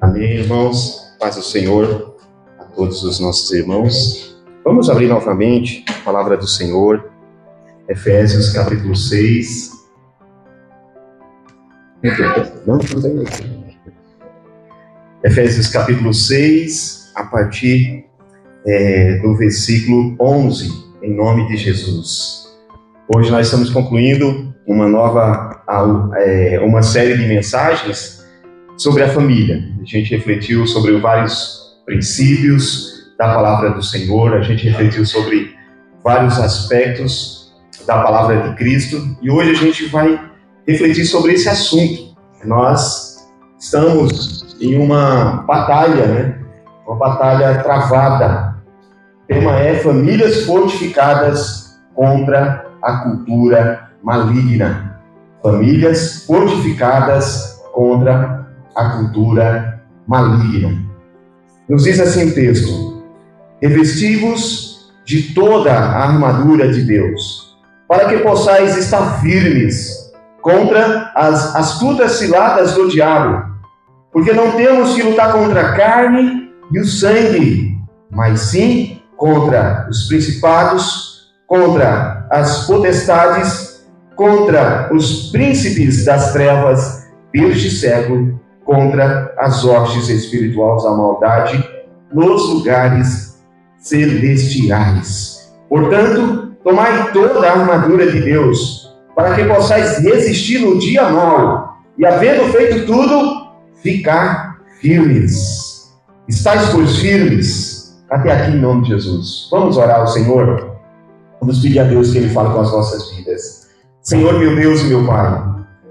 Amém, irmãos. Paz do Senhor a todos os nossos irmãos. Vamos abrir novamente a palavra do Senhor, Efésios capítulo 6. Efésios capítulo 6, a partir do versículo 11, em nome de Jesus. Hoje nós estamos concluindo uma série de mensagens sobre a família. A gente refletiu sobre vários princípios da palavra do Senhor, a gente refletiu sobre vários aspectos da palavra de Cristo, e hoje a gente vai refletir sobre esse assunto. Nós estamos em uma batalha, uma batalha travada. O tema é famílias fortificadas contra a cultura maligna. Famílias fortificadas contra a cultura maligna. Nos diz assim o texto: revesti-vos de toda a armadura de Deus, para que possais estar firmes contra as astutas ciladas do diabo, porque não temos que lutar contra a carne e o sangue, mas sim contra os principados, contra as potestades, contra os príncipes das trevas deste século, contra as hostes espirituais da maldade nos lugares celestiais. Portanto, tomai toda a armadura de Deus, para que possais resistir no dia mau, e havendo feito tudo, ficar firmes. Estais, pois, firmes até aqui em nome de Jesus. Vamos orar ao Senhor? Vamos pedir a Deus que Ele fale com as nossas vidas. Senhor, meu Deus e meu Pai,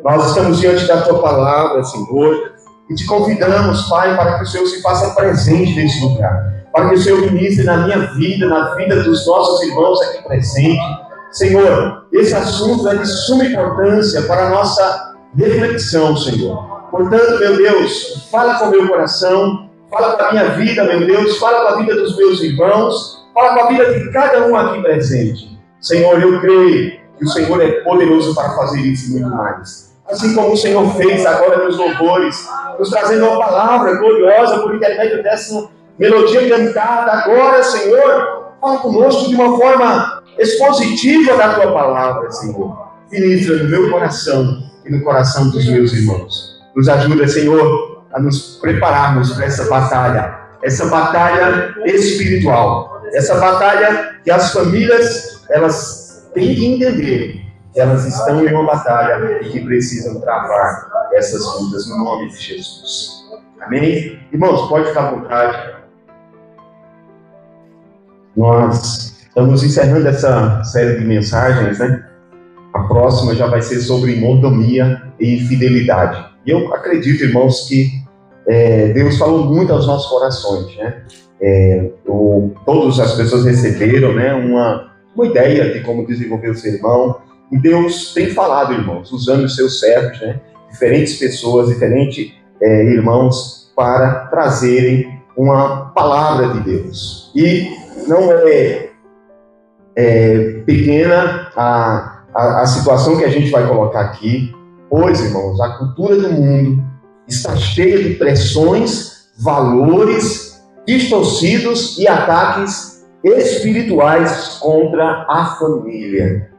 nós estamos diante da Tua palavra, Senhor, e te convidamos, Pai, para que o Senhor se faça presente nesse lugar, para que o Senhor ministre na minha vida, na vida dos nossos irmãos aqui presentes. Senhor, esse assunto é de suma importância para a nossa reflexão, Senhor. Portanto, meu Deus, fala com o meu coração, fala com a minha vida, meu Deus, fala com a vida dos meus irmãos, fala com a vida de cada um aqui presente. Senhor, eu creio que o Senhor é poderoso para fazer isso e muito mais. Assim como o Senhor fez agora nos louvores, nos trazendo uma palavra gloriosa por intermédio dessa melodia cantada. Agora, Senhor, fala conosco de uma forma expositiva da Tua palavra, Senhor. Ministra no meu coração e no coração dos meus irmãos. Nos ajuda, Senhor, a nos prepararmos para essa batalha espiritual, essa batalha que as famílias, elas têm que entender. Elas estão em uma batalha e que precisam travar essas lutas no nome de Jesus. Amém? Irmãos, pode ficar à vontade. Nós estamos encerrando essa série de mensagens, A próxima já vai ser sobre mordomia e fidelidade. E eu acredito, irmãos, que Deus falou muito aos nossos corações, Todas as pessoas receberam, uma ideia de como desenvolver o sermão. E Deus tem falado, irmãos, usando os seus servos, diferentes pessoas, diferentes irmãos, para trazerem uma palavra de Deus. E não é pequena a situação que a gente vai colocar aqui, pois, irmãos, a cultura do mundo está cheia de pressões, valores distorcidos e ataques espirituais contra a família.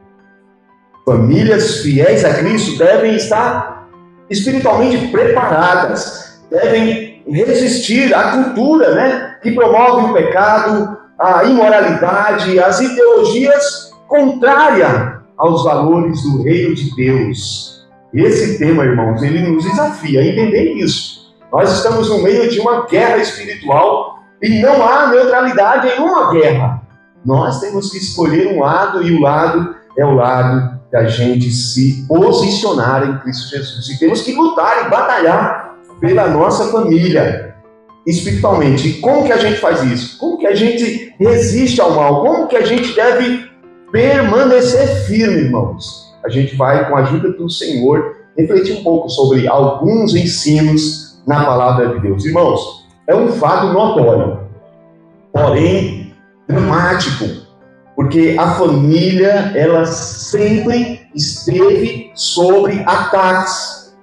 Famílias fiéis a Cristo devem estar espiritualmente preparadas, devem resistir à cultura, que promove o pecado, a imoralidade, as ideologias contrárias aos valores do reino de Deus. Esse tema, irmãos, ele nos desafia a entender isso. Nós estamos no meio de uma guerra espiritual e não há neutralidade em uma guerra. Nós temos que escolher um lado, e o lado é o lado da gente se posicionar em Cristo Jesus. E temos que lutar e batalhar pela nossa família, espiritualmente. E como que a gente faz isso? Como que a gente resiste ao mal? Como que a gente deve permanecer firme, irmãos? A gente vai, com a ajuda do Senhor, refletir um pouco sobre alguns ensinos na palavra de Deus. Irmãos, é um fato notório, porém dramático, porque a família, ela sempre esteve sobre ataques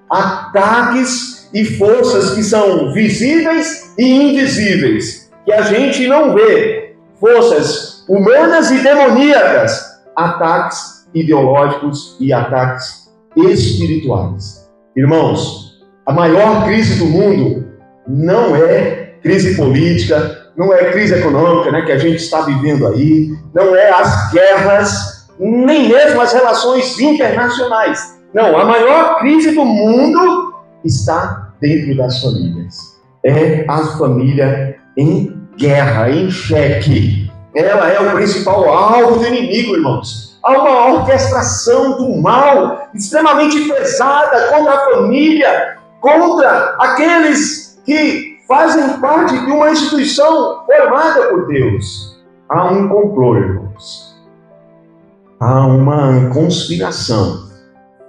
e forças que são visíveis e invisíveis, que a gente não vê, forças humanas e demoníacas, ataques ideológicos e ataques espirituais. Irmãos, a maior crise do mundo não é crise política, não é crise econômica, né, que a gente está vivendo aí, não é as guerras, nem mesmo as relações internacionais. Não, a maior crise do mundo está dentro das famílias. É a família em guerra, em xeque. Ela é o principal alvo do inimigo, irmãos. Há uma orquestração do mal extremamente pesada contra a família, contra aqueles que fazem parte de uma instituição formada por Deus. Há um complô, irmãos. Há uma conspiração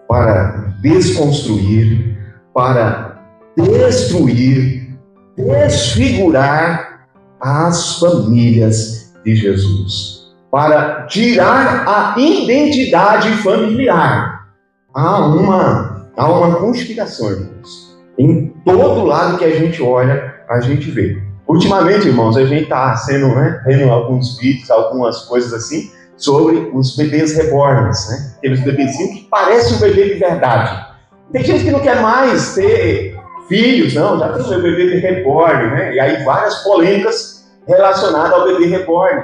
para desconstruir, para destruir, desfigurar as famílias de Jesus, para tirar a identidade familiar. Há uma conspiração, irmãos. Em todo lado que a gente olha, a gente vê. Ultimamente, irmãos, a gente está vendo alguns vídeos, algumas coisas assim, sobre os bebês reborns, né? Aqueles bebezinhos que parecem um bebê de verdade. Tem gente que não quer mais ter filhos, não, já tem o bebê de reborn, né? E aí várias polêmicas relacionadas ao bebê reborn.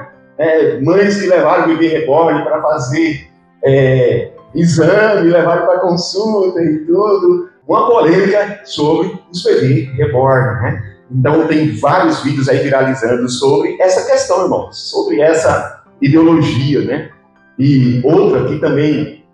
Mães que levaram o bebê reborn para fazer exame, levaram para consulta e tudo. Uma polêmica sobre os bebês reborn, né? Então tem vários vídeos aí viralizando sobre essa questão, irmãos, sobre essa ideologia, né? E outra que também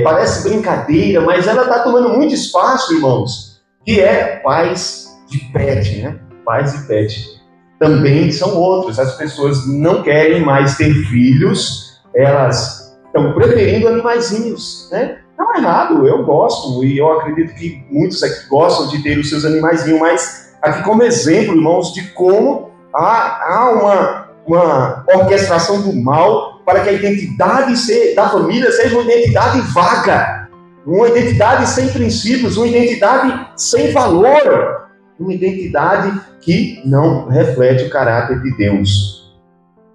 parece brincadeira, mas ela está tomando muito espaço, irmãos, que é pais de pet, né? Pais de pet. Também são outros. As pessoas não querem mais ter filhos, elas estão preferindo animaizinhos, né? Não é errado, eu gosto e eu acredito que muitos aqui gostam de ter os seus animaizinhos, mas aqui como exemplo, irmãos, de como há uma orquestração do mal para que a identidade da família seja uma identidade vaga, uma identidade sem princípios, uma identidade sem valor, uma identidade que não reflete o caráter de Deus.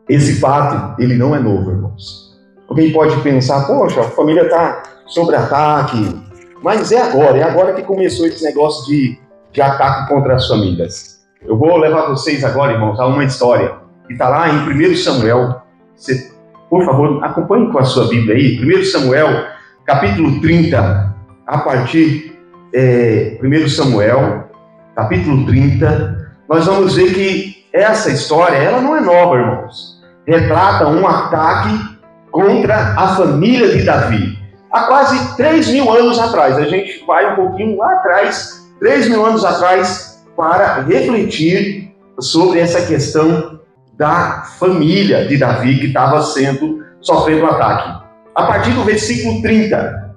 Esse fato, ele não é novo, irmãos. Alguém pode pensar, poxa, a família está sob ataque, mas é agora que começou esse negócio de ataque contra as famílias. Eu vou levar vocês agora, irmãos, a uma história que está lá em 1 Samuel. Você, por favor, acompanhe com a sua Bíblia aí. 1 Samuel, capítulo 30, a partir 1 Samuel, capítulo 30, nós vamos ver que essa história, ela não é nova, irmãos. Retrata um ataque contra a família de Davi. Há quase 3.000 anos atrás, a gente vai um pouquinho lá atrás, 3.000 anos atrás, para refletir sobre essa questão da família de Davi que estava sofrendo ataque. A partir do versículo 30,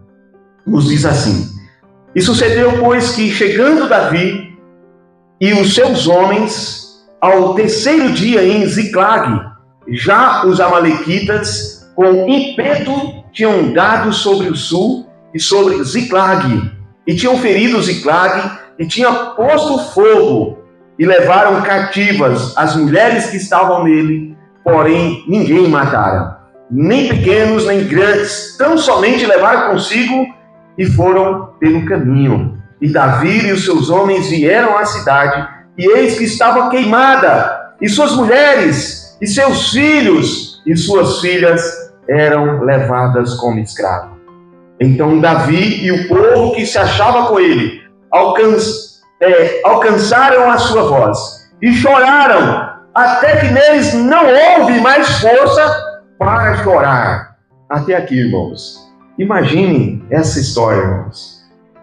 nos diz assim: E sucedeu, pois, que chegando Davi e os seus homens ao terceiro dia em Ziclag, já os amalequitas com ímpeto tinham dado sobre o sul e sobre Ziclag, e tinham ferido Ziclag, e tinham posto fogo, e levaram cativas as mulheres que estavam nele, porém ninguém mataram, nem pequenos nem grandes, tão somente levaram consigo e foram pelo caminho. E Davi e os seus homens vieram à cidade, e eis que estava queimada, e suas mulheres, e seus filhos, e suas filhas eram levadas como escravos. Então Davi e o povo que se achava com ele alcançaram a sua voz e choraram, até que neles não houve mais força para chorar. Até aqui, irmãos. Imaginem essa história, irmãos.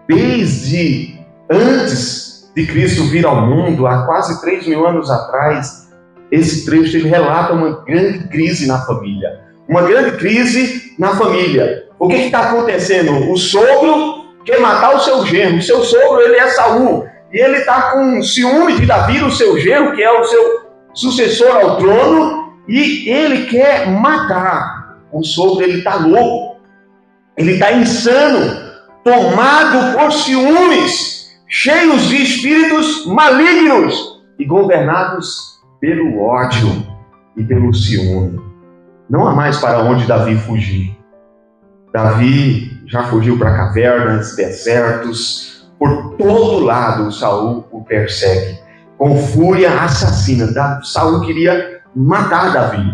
Desde antes de Cristo vir ao mundo, há quase 3.000 anos atrás, esse trecho ele relata uma grande crise na família. Uma grande crise na família. O que está acontecendo? O sogro quer matar o seu genro. O seu sogro, ele é Saul. E ele está com ciúme de Davi, o seu genro, que é o seu sucessor ao trono. E ele quer matar. O sogro, ele está louco. Ele está insano. Tomado por ciúmes. cheios de espíritos malignos e governados pelo ódio e pelo ciúme. Não há mais para onde Davi fugir. Davi já fugiu para cavernas, desertos, por todo lado Saul o persegue, com fúria assassina. Saul queria matar Davi.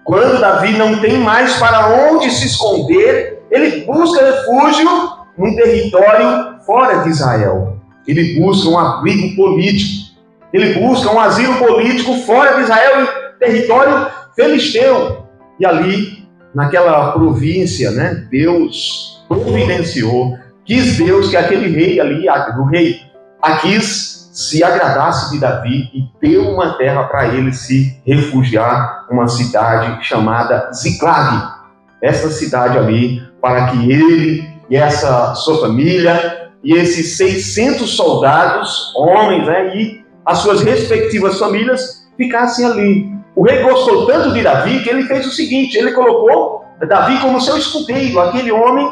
Quando Davi não tem mais para onde se esconder, ele busca refúgio num território fora de Israel. Ele busca um abrigo político. Ele busca um asilo político fora de Israel, em território filisteu. E ali, naquela província, Deus providenciou, quis Deus que aquele rei ali, o rei Aquis, se agradasse de Davi e deu uma terra para ele se refugiar, uma cidade chamada Ziclag. Essa cidade ali, para que ele e essa sua família e esses 600 soldados, homens, e as suas respectivas famílias ficassem ali. O rei gostou tanto de Davi que ele fez o seguinte: ele colocou Davi como seu escudeiro, aquele homem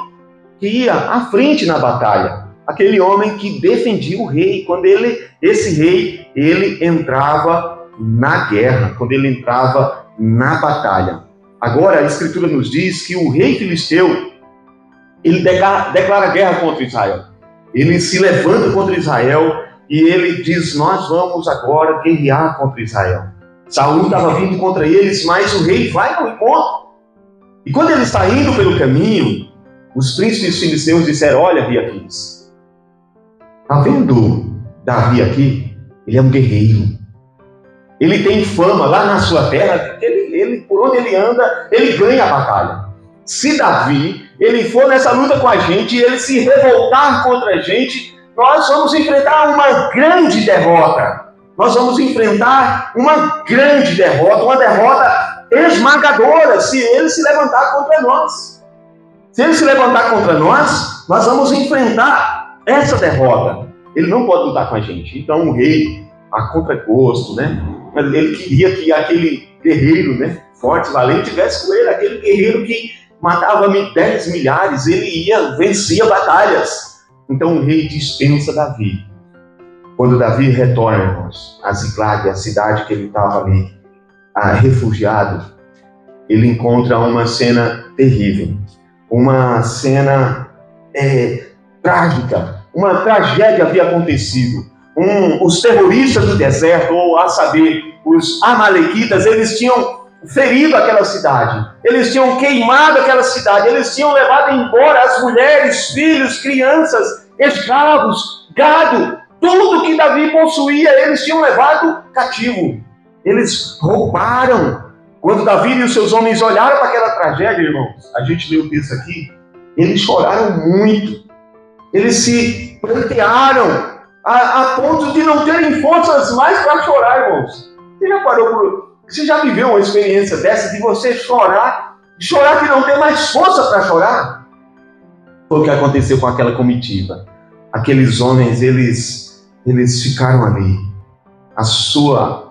que ia à frente na batalha, aquele homem que defendia o rei, quando esse rei entrava na guerra, quando ele entrava na batalha. Agora a Escritura nos diz que o rei filisteu, ele declara guerra contra Israel. Ele se levanta contra Israel e ele diz: nós vamos agora guerrear contra Israel. Saul estava vindo contra eles, mas o rei vai ao encontro. E quando ele está indo pelo caminho, os príncipes filisteus disseram: olha, rei Aquis, está vendo Davi aqui? Ele é um guerreiro. Ele tem fama lá na sua terra, por onde ele anda, ele ganha a batalha. Se Davi, ele for nessa luta com a gente e ele se revoltar contra a gente, nós vamos enfrentar uma grande derrota. Nós vamos enfrentar uma grande derrota, uma derrota esmagadora, se ele se levantar contra nós. Se ele se levantar contra nós, nós vamos enfrentar essa derrota. Ele não pode lutar com a gente. Então o rei, a contragosto, ele queria que aquele guerreiro, forte, valente, tivesse com ele, aquele guerreiro que matava 10 milhares, ele vencia batalhas. Então o rei dispensa Davi. Quando Davi retorna, irmãos, a Ziclag, a cidade que ele estava ali, refugiado, ele encontra uma cena terrível, uma cena trágica, uma tragédia havia acontecido. Os terroristas do deserto, ou a saber, os amalequitas, eles tinham ferido aquela cidade, eles tinham queimado aquela cidade, eles tinham levado embora as mulheres, filhos, crianças, escravos, gado, tudo que Davi possuía, eles tinham levado cativo. Eles roubaram. Quando Davi e os seus homens olharam para aquela tragédia, irmãos, a gente leu o texto aqui, eles choraram muito. Eles se prantearam a ponto de não terem forças mais para chorar, irmãos. Você já viveu uma experiência dessa, de você chorar que não tem mais força para chorar? Foi o que aconteceu com aquela comitiva. Aqueles homens, eles ficaram ali.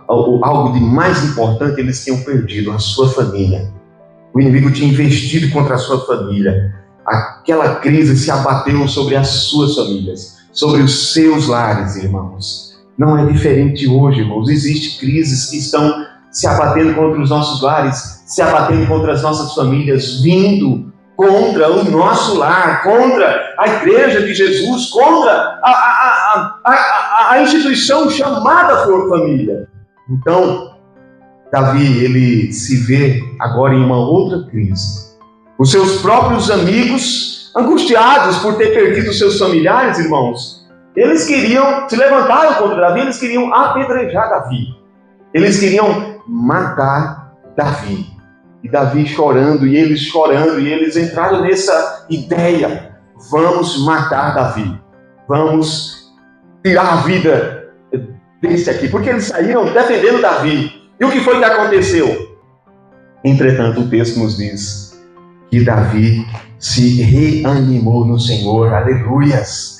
Algo de mais importante eles tinham perdido, a sua família. O inimigo tinha investido contra a sua família. Aquela crise se abateu sobre as suas famílias, sobre os seus lares, irmãos. Não é diferente hoje, irmãos. Existem crises que estão se abatendo contra os nossos lares, se abatendo contra as nossas famílias, vindo contra o nosso lar, contra a igreja de Jesus, contra a instituição chamada por família. Então, Davi, ele se vê agora em uma outra crise. Os seus próprios amigos, angustiados por ter perdido seus familiares, irmãos, eles queriam, se levantaram contra Davi, eles queriam apedrejar Davi. Eles queriam matar Davi. E Davi chorando, e eles entraram nessa ideia: vamos matar Davi, vamos tirar a vida desse aqui, porque eles saíram defendendo Davi. E o que foi que aconteceu? Entretanto, o texto nos diz que Davi se reanimou no Senhor, aleluias.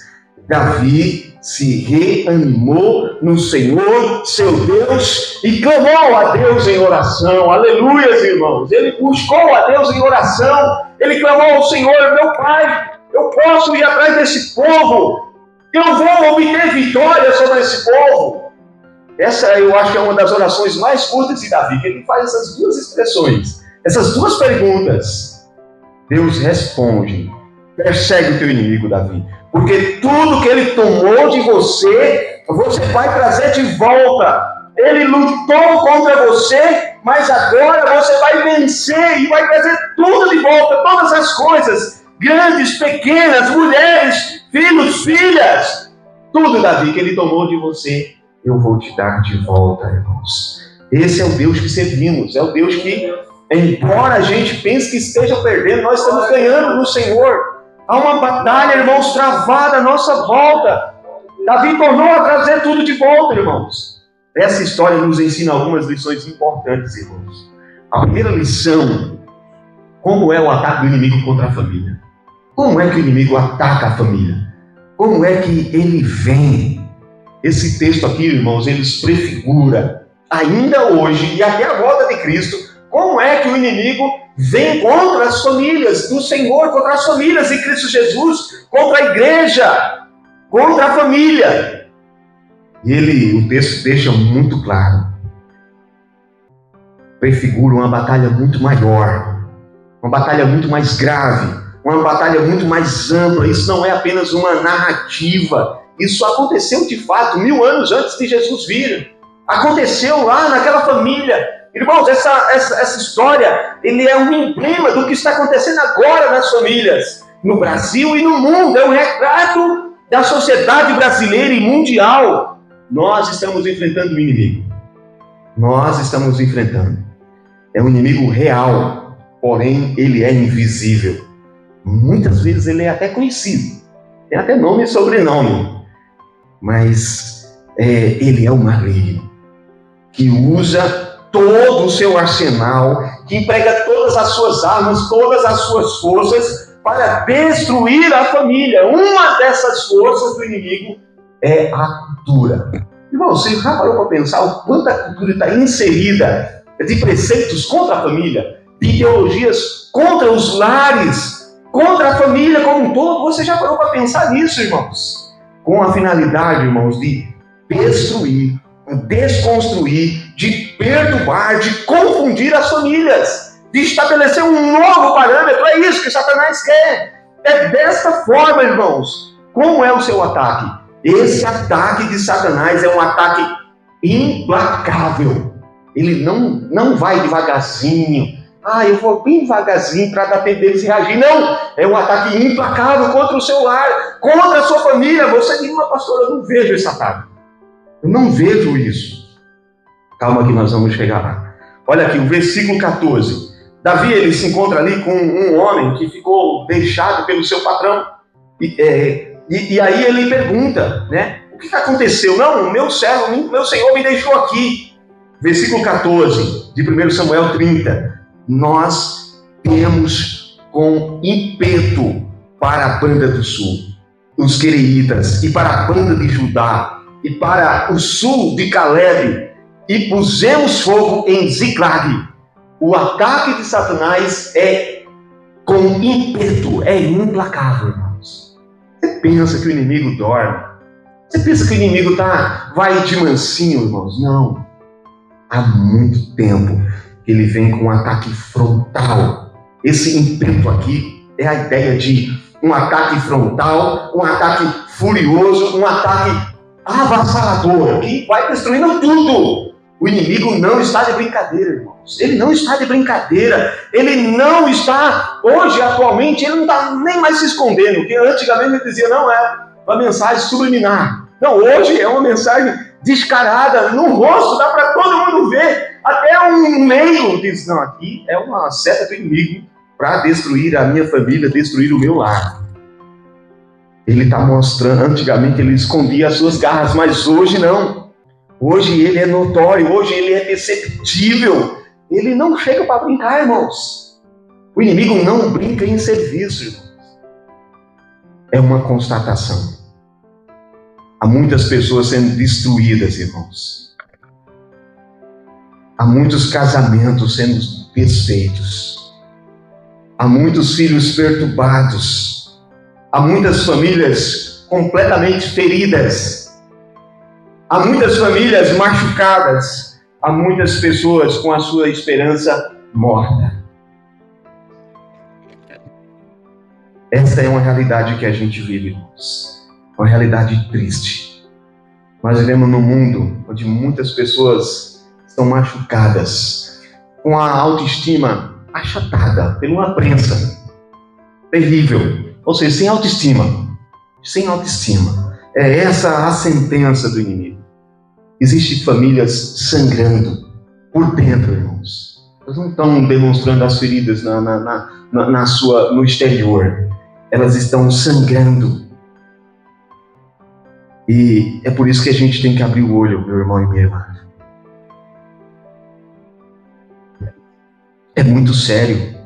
Davi se reanimou no Senhor, seu Deus, e clamou a Deus em oração, aleluias, irmãos. Ele buscou a Deus em oração, ele clamou ao Senhor: meu Pai, eu posso ir atrás desse povo, Eu vou obter vitória sobre esse povo. Essa eu acho que é uma das orações mais curtas de Davi, que ele faz essas duas expressões, essas duas perguntas. Deus responde: persegue o teu inimigo, Davi, porque tudo que ele tomou de você, você vai trazer de volta. Ele lutou contra você, mas agora você vai vencer e vai trazer tudo de volta, todas as coisas, grandes, pequenas, mulheres, filhos, filhas, tudo, Davi, que ele tomou de você, eu vou te dar de volta, irmãos. Esse é o Deus que servimos, é o Deus que, embora a gente pense que esteja perdendo, nós estamos ganhando no Senhor. Há uma batalha, irmãos, travada à nossa volta. Davi tornou a trazer tudo de volta, irmãos. Essa história nos ensina algumas lições importantes, irmãos. A primeira lição: como é o ataque do inimigo contra a família? Como é que o inimigo ataca a família? Como é que ele vem? Esse texto aqui, irmãos, ele prefigura, ainda hoje e até a volta de Cristo, como é que o inimigo vem contra as famílias do Senhor, contra as famílias de Cristo Jesus, contra a igreja, contra a família. E o texto deixa muito claro. Prefigura uma batalha muito maior, uma batalha muito mais grave, uma batalha muito mais ampla. Isso não é apenas uma narrativa. Isso aconteceu de fato 1000 anos antes de Jesus vir. Aconteceu lá naquela família. Irmãos, essa história, ele é um emblema do que está acontecendo agora nas famílias, no Brasil e no mundo. É um retrato da sociedade brasileira e mundial. Nós estamos enfrentando um inimigo. Nós estamos enfrentando. É um inimigo real, porém ele é invisível. Muitas vezes ele é até conhecido. Tem até nome e sobrenome. Mas ele é um maligno que usa todo o seu arsenal, que emprega todas as suas armas, todas as suas forças para destruir a família. Uma dessas forças do inimigo é a cultura. Irmão, você já parou para pensar o quanto a cultura está inserida de preceitos contra a família, de ideologias contra os lares, contra a família como um todo? Você já parou para pensar nisso, irmãos? Com a finalidade, irmãos, de destruir, desconstruir, de perturbar, de confundir as famílias, de estabelecer um novo parâmetro. É isso que Satanás quer. É desta forma, irmãos. Como é o seu ataque? Esse ataque de Satanás é um ataque implacável. Ele não vai devagarzinho. Eu vou bem devagarzinho para dar tempo deles reagir. Não, é um ataque implacável contra o seu lar, contra a sua família. Você diz: mas pastor, eu não vejo esse ataque. Eu não vejo isso. Calma que nós vamos chegar lá. Olha aqui, o versículo 14. Davi, ele se encontra ali com um homem que ficou deixado pelo seu patrão. E aí ele pergunta, né? O que aconteceu? Não, meu servo, meu senhor me deixou aqui. Versículo 14 de 1 Samuel 30. Nós temos com ímpeto para a banda do sul, os quereitas, e para a banda de Judá, e para o sul de Caleb, e pusemos fogo em Ziclag. O ataque de Satanás é com ímpeto, é implacável, irmãos. Você pensa que o inimigo dorme? Você pensa que o inimigo vai de mansinho, irmãos? Não. Há muito tempo que ele vem com um ataque frontal. Esse ímpeto aqui é a ideia de um ataque frontal, um ataque furioso, um ataque avassalador, que vai destruindo tudo. O inimigo não está de brincadeira, irmãos. Ele não está de brincadeira. Ele não está, hoje, atualmente, ele não está nem mais se escondendo. Porque antigamente ele dizia: não, é uma mensagem subliminar. Não, hoje é uma mensagem descarada, no rosto, dá para todo mundo ver. Até um leigo diz: não, aqui é uma seta do inimigo para destruir a minha família, destruir o meu lar. Ele está mostrando, antigamente ele escondia as suas garras, mas hoje não. Hoje ele é notório, hoje ele é perceptível. Ele não chega para brincar, irmãos. O inimigo não brinca em serviço, irmãos. É uma constatação. Há muitas pessoas sendo destruídas, irmãos. Há muitos casamentos sendo desfeitos. Há muitos filhos perturbados. Há muitas famílias completamente feridas. Há muitas famílias machucadas. Há muitas pessoas com a sua esperança morta. Esta é uma realidade que a gente vive, irmãos. Uma realidade triste. Nós vivemos num mundo onde muitas pessoas estão machucadas, com a autoestima achatada por uma prensa terrível. Ou seja, sem autoestima. Sem autoestima. É essa a sentença do inimigo. Existem famílias sangrando por dentro, irmãos. Elas não estão demonstrando as feridas no exterior. Elas estão sangrando. E é por isso que a gente tem que abrir o olho, meu irmão e minha irmã. É muito sério.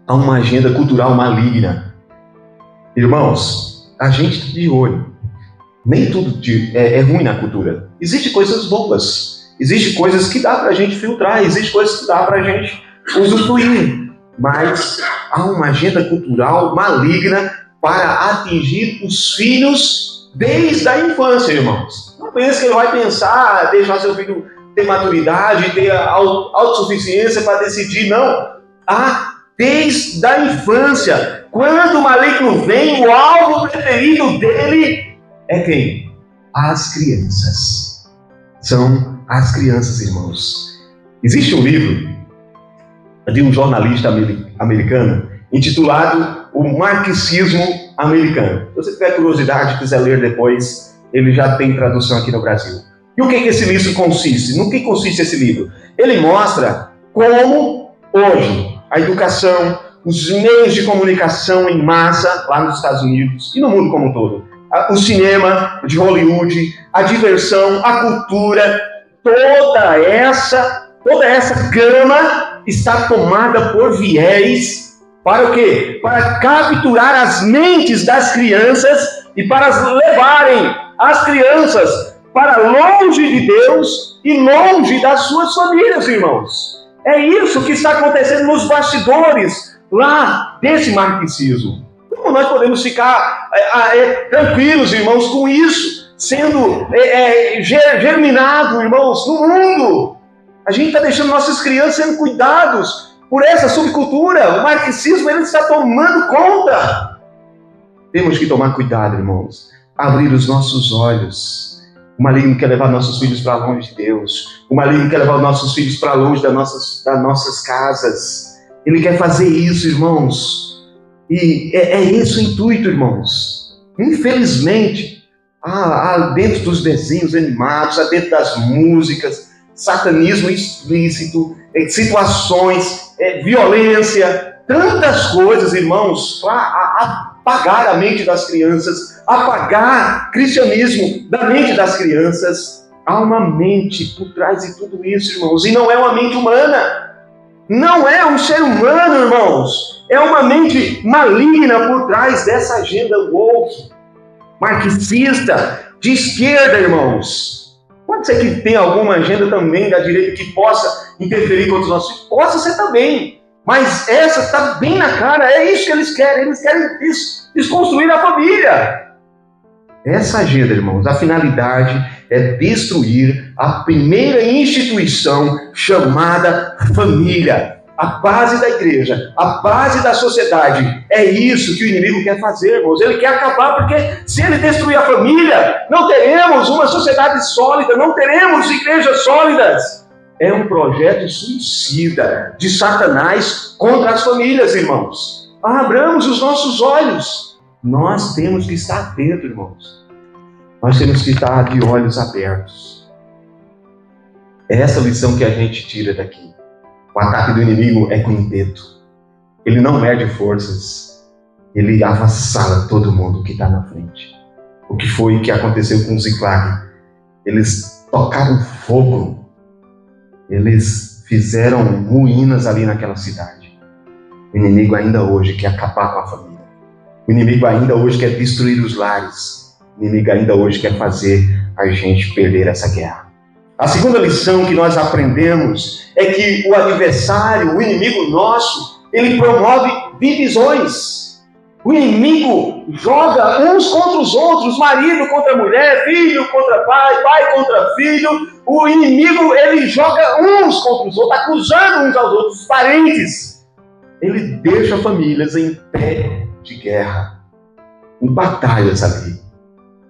Há uma agenda cultural maligna. Irmãos, a gente está de olho. Nem tudo é ruim na cultura. Existem coisas boas. Existem coisas que dá para a gente filtrar. Existem coisas que dá para a gente usufruir. Mas há uma agenda cultural maligna para atingir os filhos desde a infância, irmãos. Não pense que ele vai pensar, deixar seu filho ter maturidade, ter autossuficiência para decidir. Não. Há desde a infância. Quando o maligno vem, o alvo preferido dele é quem? As crianças. São as crianças, irmãos. Existe um livro de um jornalista americano intitulado O Marxismo Americano. Se você tiver curiosidade, quiser ler depois, ele já tem tradução aqui no Brasil. E o que esse livro consiste? No que consiste esse livro? Ele mostra como hoje a educação, os meios de comunicação em massa lá nos Estados Unidos e no mundo como um todo, o cinema de Hollywood, a diversão, a cultura, toda essa gama está tomada por viés para o quê? Para capturar as mentes das crianças e para levarem as crianças para longe de Deus e longe das suas famílias, irmãos. É isso que está acontecendo nos bastidores lá desse marxismo. Como nós podemos ficar tranquilos, irmãos, com isso sendo germinado, irmãos, no mundo? A gente está deixando nossas crianças sendo cuidados por essa subcultura. O marxismo ele está tomando conta. Temos que tomar cuidado, irmãos. Abrir os nossos olhos. O maligno quer levar nossos filhos para longe de Deus. O maligno quer levar nossos filhos para longe das nossas casas. Ele quer fazer isso, irmãos. E é esse o intuito, irmãos. Infelizmente, há dentro dos desenhos animados, há dentro das músicas, satanismo explícito, situações, violência, tantas coisas, irmãos, para apagar a mente das crianças, apagar o cristianismo da mente das crianças. Há uma mente por trás de tudo isso, irmãos, e não é uma mente humana. Não é um ser humano, irmãos. É uma mente maligna por trás dessa agenda woke, marxista, de esquerda, irmãos. Pode ser que tenha alguma agenda também da direita que possa interferir contra os nossos filhos. Possa ser também. Mas essa está bem na cara. É isso que eles querem. Eles querem desconstruir a família. Essa agenda, irmãos, a finalidade é destruir a primeira instituição chamada família. A base da igreja, a base da sociedade. É isso que o inimigo quer fazer, irmãos. Ele quer acabar, porque se ele destruir a família, não teremos uma sociedade sólida, não teremos igrejas sólidas. É um projeto suicida de Satanás contra as famílias, irmãos. Abramos os nossos olhos. Nós temos que estar atentos, irmãos. Nós temos que estar de olhos abertos. É essa lição que a gente tira daqui. O ataque do inimigo é com ímpeto. Ele não mede forças. Ele avassala todo mundo que está na frente. O que foi que aconteceu com Ziklag? Eles tocaram fogo. Eles fizeram ruínas ali naquela cidade. O inimigo ainda hoje quer acabar com a família. O inimigo ainda hoje quer destruir os lares. O inimigo ainda hoje quer fazer a gente perder essa guerra. A segunda lição que nós aprendemos é que o adversário, o inimigo nosso, ele promove divisões. O inimigo joga uns contra os outros, marido contra mulher, filho contra pai, pai contra filho. O inimigo, ele joga uns contra os outros, acusando uns aos outros, os parentes. Ele deixa famílias em pé de guerra, em batalhas ali.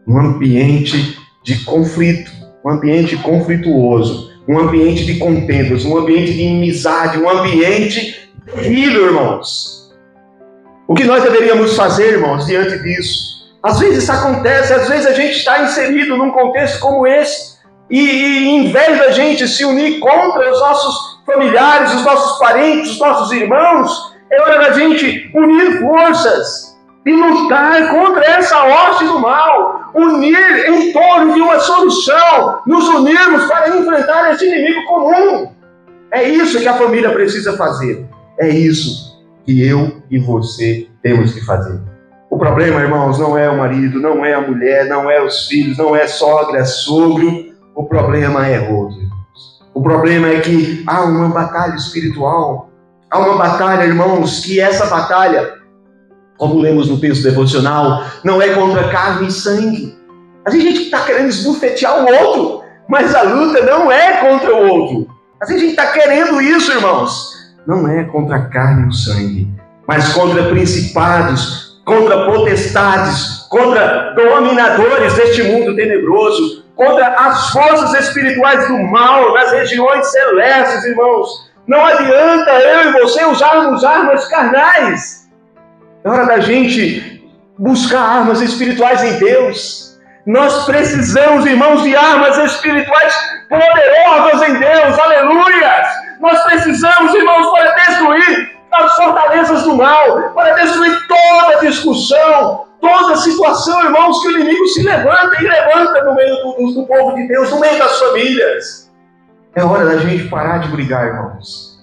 Um ambiente de conflito, um ambiente conflituoso, um ambiente de contendas, um ambiente de inimizade, um ambiente terrível, irmãos. O que nós deveríamos fazer, irmãos, diante disso? Às vezes isso acontece, às vezes a gente está inserido num contexto como esse, e em vez da gente se unir contra os nossos familiares, os nossos parentes, os nossos irmãos, é hora da gente unir forças e lutar contra essa hoste do mal, unir em torno de uma solução, nos unirmos para enfrentar esse inimigo comum. É isso que a família precisa fazer, é isso que eu e você temos que fazer. O problema, irmãos, não é o marido, não é a mulher, não é os filhos, não é sogra, é sogro. O problema é outro, irmãos. O problema é que há uma batalha espiritual. Há uma batalha, irmãos, que essa batalha, como lemos no texto devocional, não é contra carne e sangue. A gente está querendo esbufetear o outro, mas a luta não é contra o outro. A gente está querendo isso, irmãos. Não é contra a carne e o sangue, mas contra principados, contra potestades, contra dominadores deste mundo tenebroso, contra as forças espirituais do mal nas regiões celestes, irmãos. Não adianta eu e você usarmos armas carnais. É hora da gente buscar armas espirituais em Deus. Nós precisamos, irmãos, de armas espirituais poderosas em Deus. Aleluia! Nós precisamos, irmãos, para destruir as fortalezas do mal, para destruir toda discussão, toda situação, irmãos, que o inimigo se levanta e levanta no meio do povo de Deus, no meio das famílias. É hora da gente parar de brigar, irmãos.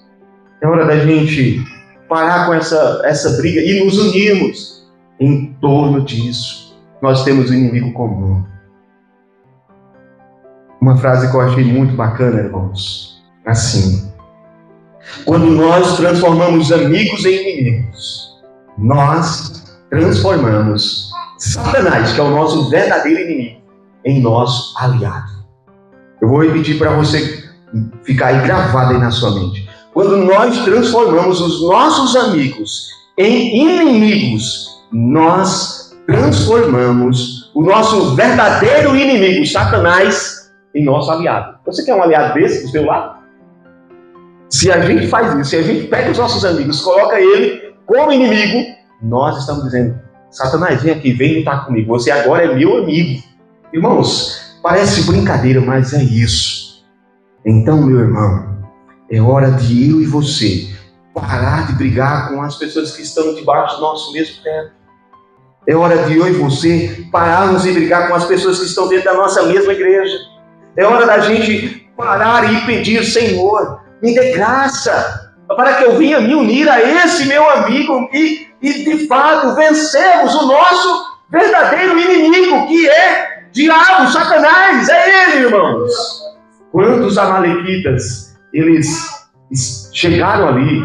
É hora da gente parar com essa briga e nos unirmos em torno disso. Nós temos um inimigo comum. Uma frase que eu achei muito bacana, irmãos. Assim: quando nós transformamos amigos em inimigos, nós transformamos Satanás, que é o nosso verdadeiro inimigo, em nosso aliado. Eu vou repetir para você ficar aí gravado aí na sua mente. Quando nós transformamos os nossos amigos em inimigos, nós transformamos o nosso verdadeiro inimigo, Satanás, em nosso aliado. Você quer um aliado desse do seu lado? Se a gente faz isso, se a gente pega os nossos amigos, coloca ele como inimigo, nós estamos dizendo: Satanás, vem aqui, vem lutar comigo, você agora é meu amigo. Irmãos, parece brincadeira, mas é isso. Então, meu irmão, é hora de eu e você parar de brigar com as pessoas que estão debaixo do nosso mesmo teto. É hora de eu e você pararmos de brigar com as pessoas que estão dentro da nossa mesma igreja. É hora da gente parar e pedir: Senhor, me dê graça para que eu venha me unir a esse meu amigo e de fato vencermos o nosso verdadeiro inimigo, que é diabo, Satanás. É ele, irmãos. Quando os amalequitas eles chegaram ali,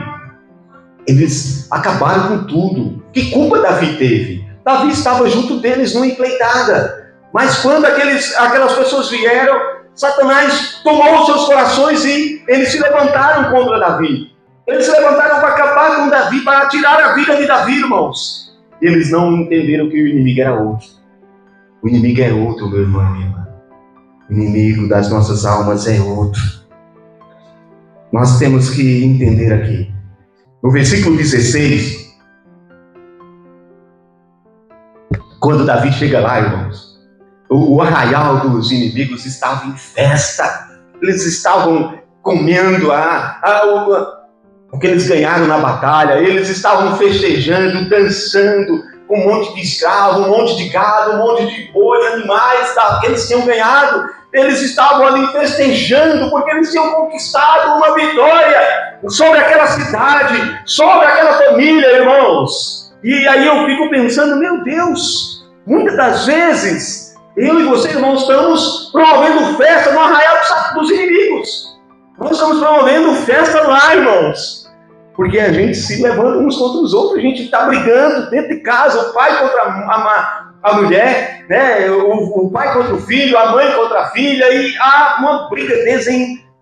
eles acabaram com tudo. Que culpa Davi teve? Davi estava junto deles numa empreitada. Mas quando aquelas pessoas vieram, Satanás tomou os seus corações e eles se levantaram contra Davi. Eles se levantaram para acabar com Davi, para tirar a vida de Davi, irmãos. Eles não entenderam que o inimigo era outro. O inimigo é outro, meu irmão e minha irmã. O inimigo das nossas almas é outro. Nós temos que entender aqui. No versículo 16, quando Davi chega lá, irmãos, o arraial dos inimigos estava em festa. Eles estavam comendo o que eles ganharam na batalha. Eles estavam festejando, dançando, com um monte de escravo, um monte de gado, um monte de boi, animais que eles tinham ganhado. Eles estavam ali festejando porque eles tinham conquistado uma vitória sobre aquela cidade, sobre aquela família, irmãos. E aí eu fico pensando: meu Deus, muitas das vezes eu e você, irmãos, estamos promovendo festa no arraial dos inimigos. Nós estamos promovendo festa lá, irmãos. Porque a gente se levanta uns contra os outros, a gente está brigando dentro de casa, o pai contra a mulher, né? O pai contra o filho, a mãe contra a filha, e há uma briga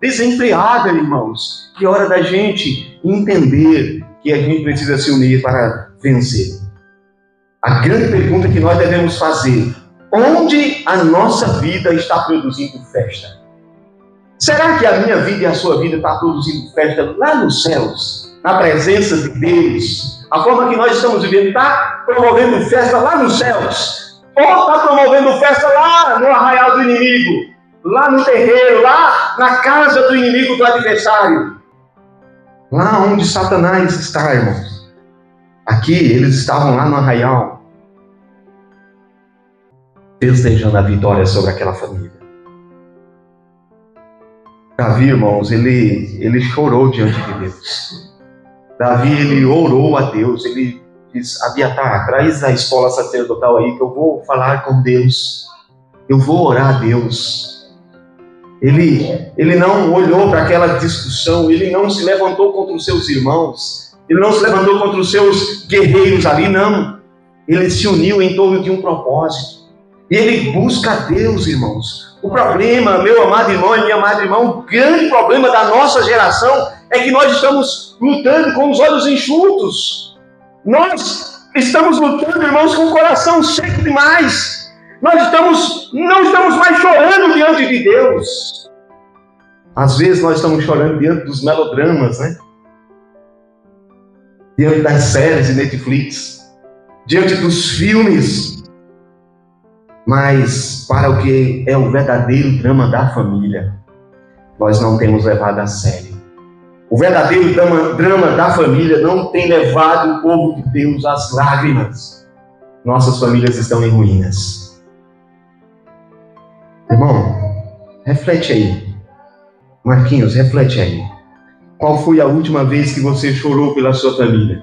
desenfreada, irmãos. Que é hora da gente entender que a gente precisa se unir para vencer. A grande pergunta que nós devemos fazer: onde a nossa vida está produzindo festa? Será que a minha vida e a sua vida está produzindo festa lá nos céus, na presença de Deus? A forma que nós estamos vivendo está promovendo festa lá nos céus? Ou está promovendo festa lá no arraial do inimigo? Lá no terreiro, lá na casa do inimigo, do adversário? Lá onde Satanás está, irmãos. Aqui, eles estavam lá no arraial, desejando a vitória sobre aquela família. Davi, irmãos, ele chorou diante de Deus. Davi, ele orou a Deus. Ele diz: Abiatar, traz a escola sacerdotal aí que eu vou falar com Deus. Eu vou orar a Deus. Ele não olhou para aquela discussão. Ele não se levantou contra os seus irmãos. Ele não se levantou contra os seus guerreiros ali, não. Ele se uniu em torno de um propósito. E ele busca a Deus, irmãos. O problema, meu amado irmão e minha amada irmã, o grande problema da nossa geração é que nós estamos lutando com os olhos enxutos. Nós estamos lutando, irmãos, com o coração seco demais. Nós não estamos mais chorando diante de Deus. Às vezes nós estamos chorando diante dos melodramas, né? Diante das séries de Netflix, diante dos filmes. Mas para o que é o verdadeiro drama da família, nós não temos levado a sério. O verdadeiro drama da família não tem levado o povo de Deus às lágrimas. Nossas famílias estão em ruínas. Irmão, reflete aí. Marquinhos, reflete aí. Qual foi a última vez que você chorou pela sua família?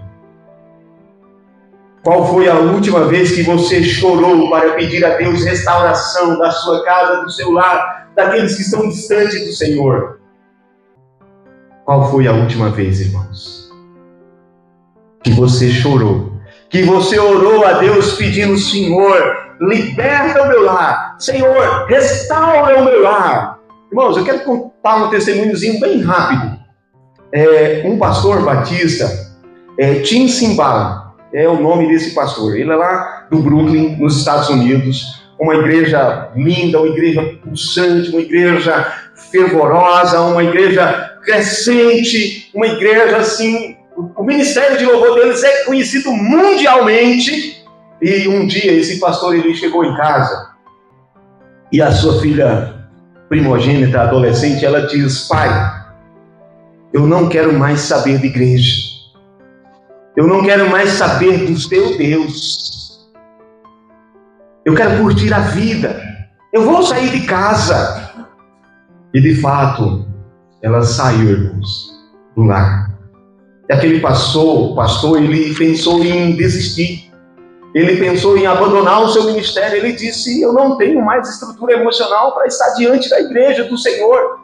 Qual foi a última vez que você chorou para pedir a Deus restauração da sua casa, do seu lar, daqueles que estão distantes do Senhor? Qual foi a última vez, irmãos, que você chorou? Que você orou a Deus pedindo: Senhor, liberta o meu lar. Senhor, restaura o meu lar. Irmãos, eu quero contar um testemunhozinho bem rápido. Um pastor batista, Tim Simbala, é o nome desse pastor. Ele é lá do Brooklyn, nos Estados Unidos. Uma igreja linda, uma igreja pulsante, uma igreja fervorosa, uma igreja crescente, uma igreja assim. O ministério de louvor deles é conhecido mundialmente. E um dia esse pastor, ele chegou em casa e a sua filha primogênita, adolescente, ela diz: pai, eu não quero mais saber de igreja. Eu não quero mais saber do teu Deus. Eu quero curtir a vida. Eu vou sair de casa. E de fato, ela saiu, irmãos, do lar. E aquele pastor, ele pensou em desistir. Ele pensou em abandonar o seu ministério. Ele disse: eu não tenho mais estrutura emocional para estar diante da igreja do Senhor.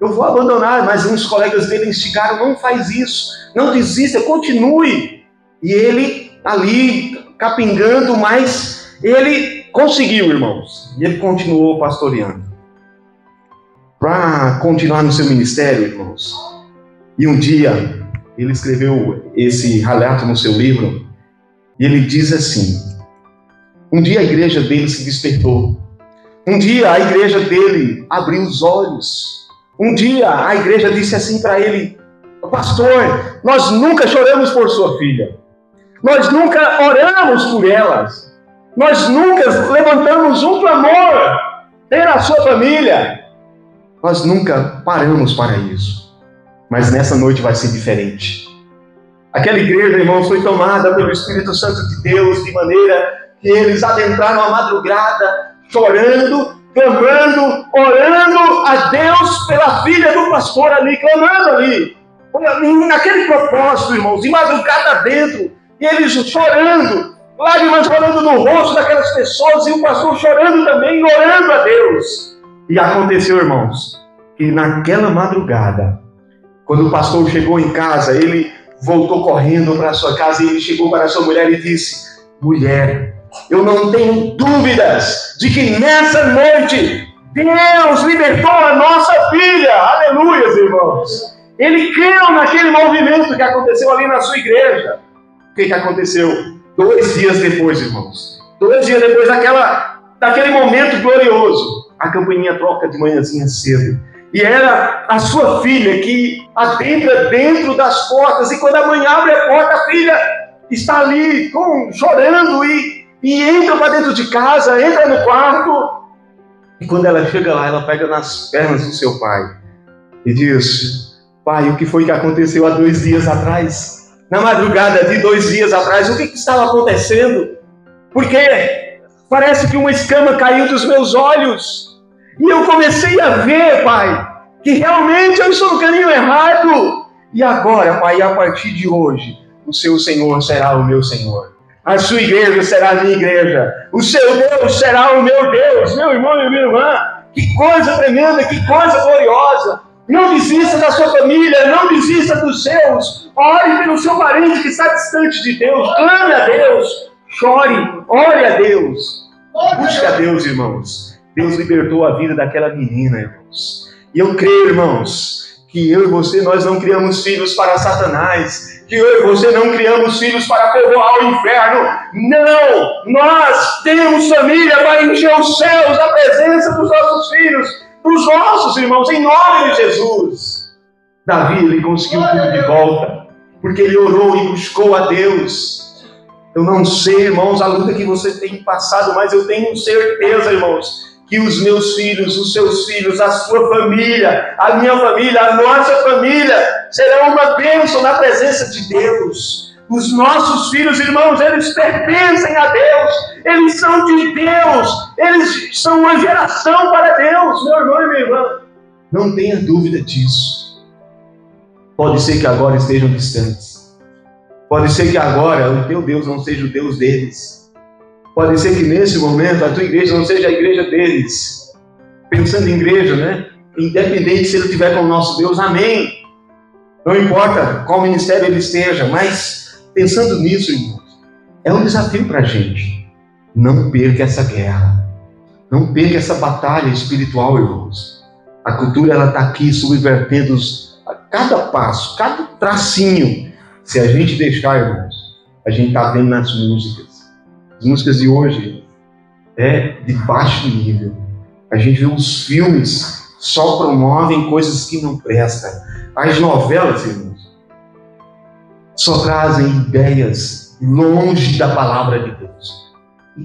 Eu vou abandonar. Mas uns colegas dele instigaram: não faz isso, não desista, continue. E ele ali, capingando, mas ele conseguiu, irmãos. E ele continuou pastoreando. Para continuar no seu ministério, irmãos. E um dia, ele escreveu esse relato no seu livro. E ele diz assim: um dia a igreja dele se despertou. Um dia a igreja dele abriu os olhos. Um dia a igreja disse assim para ele: pastor, nós nunca choramos por sua filha. Nós nunca oramos por elas. Nós nunca levantamos um clamor pela sua família. Nós nunca paramos para isso. Mas nessa noite vai ser diferente. Aquela igreja, irmãos, foi tomada pelo Espírito Santo de Deus, de maneira que eles adentraram a madrugada, chorando, clamando, orando a Deus pela filha do pastor ali, clamando ali. Naquele propósito, irmãos, de madrugada dentro, e eles chorando, lágrimas rolando no rosto daquelas pessoas, e o pastor chorando também, orando a Deus. E aconteceu, irmãos, que naquela madrugada, quando o pastor chegou em casa, ele voltou correndo para sua casa e ele chegou para sua mulher e disse: mulher, eu não tenho dúvidas de que nessa noite Deus libertou a nossa filha. Aleluia, irmãos. Ele creu naquele movimento que aconteceu ali na sua igreja. O que aconteceu? 2 dias depois, irmãos. 2 dias depois daquele momento glorioso, a campainha toca de manhãzinha cedo. E era a sua filha que adentra dentro das portas. E quando a mãe abre a porta, a filha está ali chorando e entra para dentro de casa, entra no quarto. E quando ela chega lá, ela pega nas pernas do seu pai e diz: pai, o que foi que aconteceu há 2 dias atrás? Na madrugada de 2 dias atrás, o que estava acontecendo? Porque parece que uma escama caiu dos meus olhos. E eu comecei a ver, pai, que realmente eu estou no caminho errado. E agora, pai, a partir de hoje, o seu Senhor será o meu Senhor. A sua igreja será a minha igreja. O seu Deus será o meu Deus. Meu irmão e minha irmã, que coisa tremenda, que coisa gloriosa. Não desista da sua família, não desista dos seus. Ore pelo seu parente que está distante de Deus. Clame a Deus. Chore, ore a Deus. Busque a Deus, irmãos. Deus libertou a vida daquela menina, irmãos. E eu creio, irmãos, que eu e você, nós não criamos filhos para Satanás. Que eu e você não criamos filhos para povoar o inferno. Não! Nós temos família para encher os céus da presença dos nossos filhos, dos nossos irmãos, em nome de Jesus. Davi, ele conseguiu tudo de volta, porque ele orou e buscou a Deus. Eu não sei, irmãos, a luta que você tem passado, mas eu tenho certeza, irmãos, que os meus filhos, os seus filhos, a sua família, a minha família, a nossa família, serão uma bênção na presença de Deus. Os nossos filhos, irmãos, eles pertencem a Deus, eles são de Deus, eles são uma geração para Deus, meu irmão e minha irmã. Não tenha dúvida disso. Pode ser que agora estejam distantes. Pode ser que agora o teu Deus não seja o Deus deles. Pode ser que nesse momento a tua igreja não seja a igreja deles. Pensando em igreja, né? Independente se ele estiver com o nosso Deus, amém. Não importa qual ministério ele esteja, mas pensando nisso, irmãos, é um desafio para a gente. Não perca essa guerra. Não perca essa batalha espiritual, irmãos. A cultura, ela está aqui subvertendo a cada passo, cada tracinho. Se a gente deixar, irmãos, a gente está vendo nas músicas. As músicas de hoje é de baixo nível. A gente vê os filmes só promovem coisas que não prestam. As novelas, irmãos, só trazem ideias longe da palavra de Deus.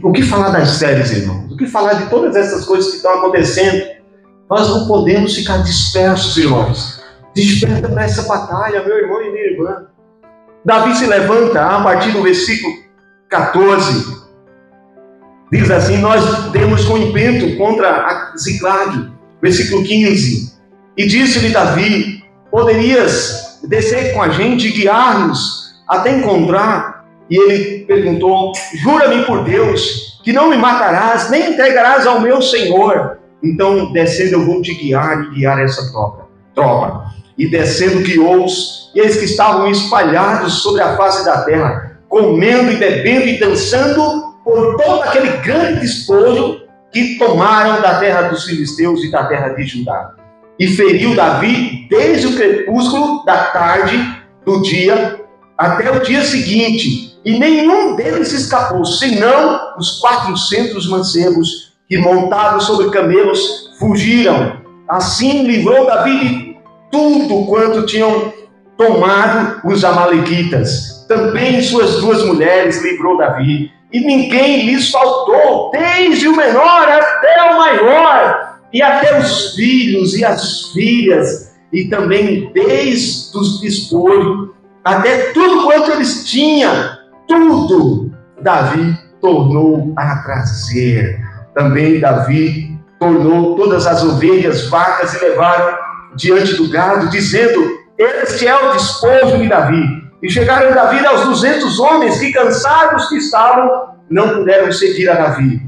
O que falar das séries, irmãos? O que falar de todas essas coisas que estão acontecendo? Nós não podemos ficar dispersos, irmãos. Desperta para essa batalha, meu irmão e minha irmã. Davi se levanta a partir do versículo 14. Diz assim: nós demos com intento contra a Ziclag. Versículo 15. E disse-lhe Davi: poderias descer com a gente e guiar-nos até encontrar? E ele perguntou: jura-me por Deus que não me matarás, nem entregarás ao meu senhor. Então, descendo, eu vou te guiar e guiar essa tropa. E descendo, guiou-os, e eis que estavam espalhados sobre a face da terra, comendo e bebendo e dançando por todo aquele grande despojo que tomaram da terra dos filisteus e da terra de Judá. E feriu Davi desde o crepúsculo da tarde do dia até o dia seguinte, e nenhum deles escapou, senão os 400 mancebos que, montados sobre camelos, fugiram. Assim livrou Davi de tudo quanto tinham tomado os amalequitas. Também suas 2 mulheres livrou Davi, e ninguém lhes faltou, desde o menor até o maior, e até os filhos e as filhas, e também desde os despojos, até tudo quanto eles tinham, tudo Davi tornou a trazer. Também Davi tornou todas as ovelhas, vacas, e levaram diante do gado, dizendo: este é o despojo de Davi. E chegaram Davi aos 200 homens que, cansados que estavam, não puderam seguir a Davi,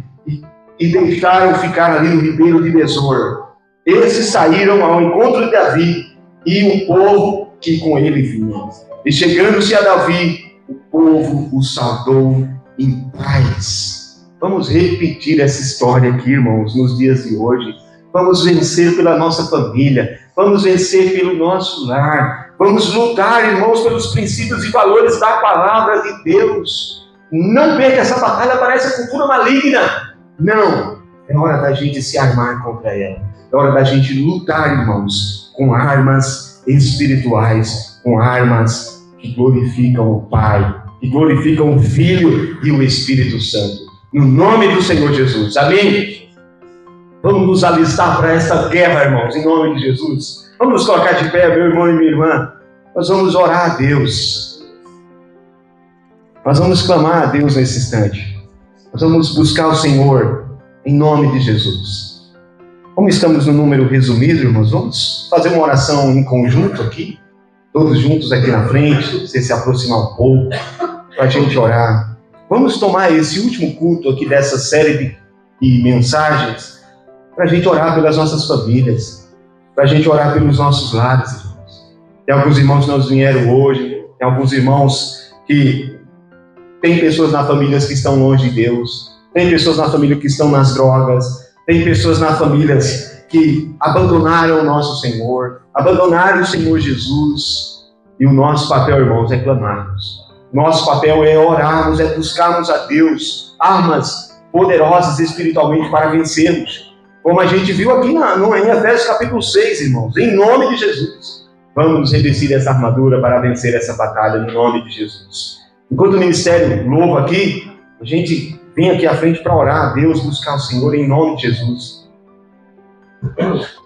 e deixaram ficar ali no ribeiro de Besor. Esses saíram ao encontro de Davi e o povo que com ele vinha. E chegando-se a Davi, o povo o saudou em paz. Vamos repetir essa história aqui, irmãos, nos dias de hoje. Vamos vencer pela nossa família. Vamos vencer pelo nosso lar. Vamos lutar, irmãos, pelos princípios e valores da palavra de Deus. Não perca essa batalha, parece cultura maligna. Não. É hora da gente se armar contra ela. É hora da gente lutar, irmãos, com armas espirituais, com armas que glorificam o Pai, que glorificam o Filho e o Espírito Santo. No nome do Senhor Jesus. Amém? Vamos nos alistar para essa guerra, irmãos, em nome de Jesus. Vamos nos colocar de pé, meu irmão e minha irmã. Nós vamos orar a Deus. Nós vamos clamar a Deus nesse instante. Nós vamos buscar o Senhor em nome de Jesus. Como estamos no número resumido, irmãos, vamos fazer uma oração em conjunto aqui. Todos juntos aqui na frente. Você se aproximar um pouco para a gente orar. Vamos tomar esse último culto aqui dessa série de mensagens para a gente orar pelas nossas famílias, para a gente orar pelos nossos lares, irmãos. Tem alguns irmãos que nos vieram hoje, tem alguns irmãos que tem pessoas na família que estão longe de Deus, tem pessoas na família que estão nas drogas, tem pessoas na família que abandonaram o nosso Senhor, abandonaram o Senhor Jesus. E o nosso papel, irmãos, é clamarmos. Nosso papel é orarmos, é buscarmos a Deus armas poderosas espiritualmente para vencermos. Como a gente viu aqui em Efésios capítulo 6, irmãos, em nome de Jesus. Vamos nos revestir dessa armadura para vencer essa batalha no nome de Jesus. Enquanto o ministério louva aqui, a gente vem aqui à frente para orar a Deus, buscar o Senhor em nome de Jesus. Aleluia.